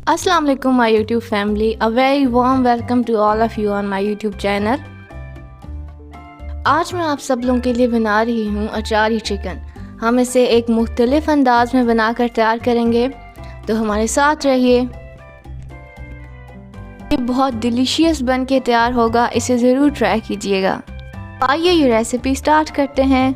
Assalamu alaikum my YouTube family. A very warm welcome to all of you on my YouTube channel. आज मैं आप सब लोगों के लिए बना रही हूँ अचारी चिकन। हम इसे एक मुख्तलिफ अंदाज में बनाकर तैयार करेंगे, तो हमारे साथ रहिए। ये बहुत डिलीशियस बन के तैयार होगा, इसे ज़रूर ट्राई कीजिएगा। आइए ये रेसिपी स्टार्ट करते हैं।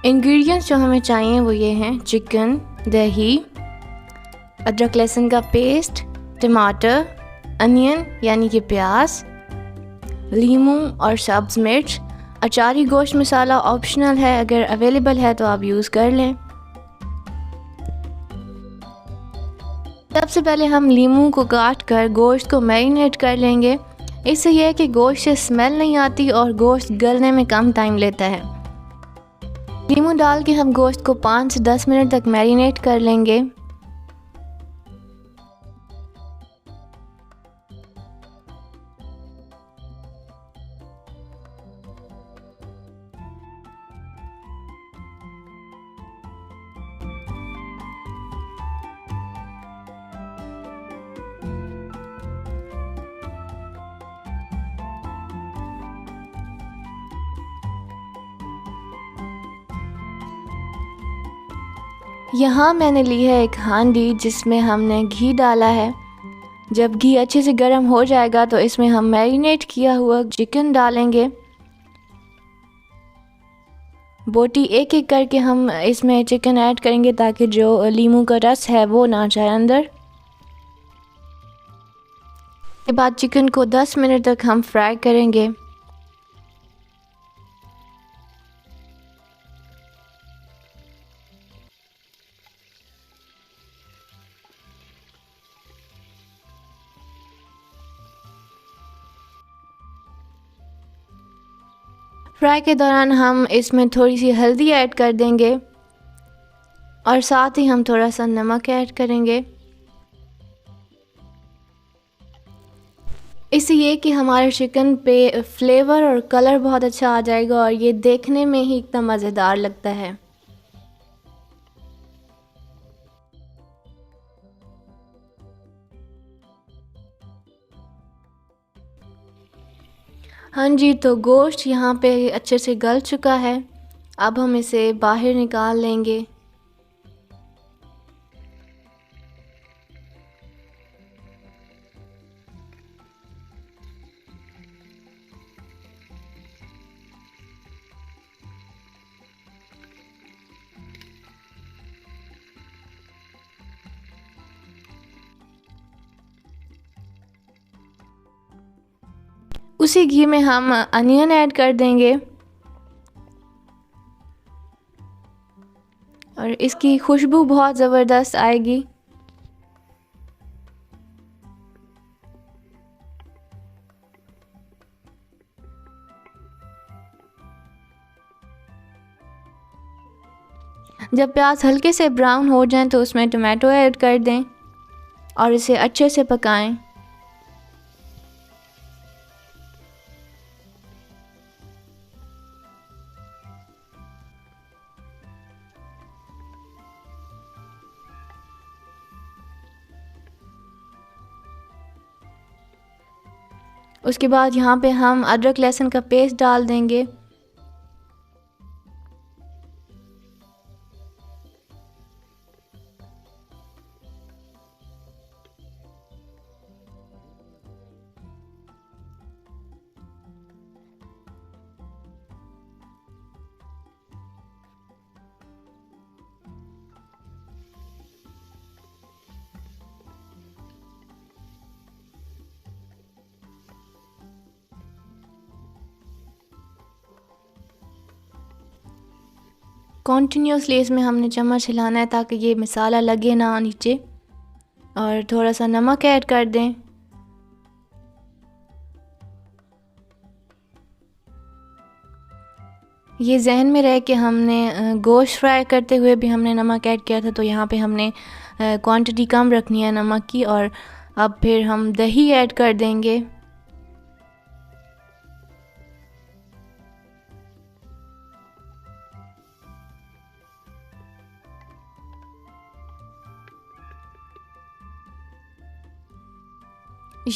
इंग्रेडिएंट्स जो हमें चाहिए वो ये हैं: चिकन, दही, अदरक लहसुन का पेस्ट, टमाटर, अनियन यानी कि प्याज, लीमू और सब्ज़ मिर्च। अचारी गोश्त मसाला ऑप्शनल है, अगर अवेलेबल है तो आप यूज़ कर लें। सबसे पहले हम लीमू को काट कर गोश्त को मैरिनेट कर लेंगे। इससे यह है कि गोश्त से स्मेल नहीं आती और गोश्त गलने में कम टाइम लेता है। लीमू डाल के हम गोश्त को 5 से 10 मिनट तक मैरिनेट कर लेंगे। यहाँ मैंने ली है एक हांडी जिसमें हमने घी डाला है। जब घी अच्छे से गर्म हो जाएगा तो इसमें हम मैरिनेट किया हुआ चिकन डालेंगे। बोटी एक एक करके हम इसमें चिकन ऐड करेंगे ताकि जो लीमू का रस है वो ना जाए अंदर। के बाद चिकन को 10 मिनट तक हम फ्राई करेंगे। फ्राई के दौरान हम इसमें थोड़ी सी हल्दी ऐड कर देंगे और साथ ही हम थोड़ा सा नमक ऐड करेंगे। इससे ये कि हमारे चिकन पे फ्लेवर और कलर बहुत अच्छा आ जाएगा और ये देखने में ही इतना मज़ेदार लगता है। हाँ जी, तो गोश्त यहाँ पे अच्छे से गल चुका है। अब हम इसे बाहर निकाल लेंगे। उसी घी में हम अनियन ऐड कर देंगे और इसकी खुशबू बहुत ज़बरदस्त आएगी। जब प्याज हल्के से ब्राउन हो जाएं तो उसमें टमाटो ऐड कर दें और इसे अच्छे से पकाएं। उसके बाद यहाँ पे हम अदरक लहसुन का पेस्ट डाल देंगे। कॉन्टीन्यूसली इसमें हमने चम्मच हिलाना है ताकि ये मसाला लगे ना नीचे, और थोड़ा सा नमक ऐड कर दें। ये जहन में रहे कि हमने गोश्त फ्राई करते हुए भी हमने नमक ऐड किया था, तो यहाँ पे हमने क्वांटिटी कम रखनी है नमक की। और अब फिर हम दही ऐड कर देंगे।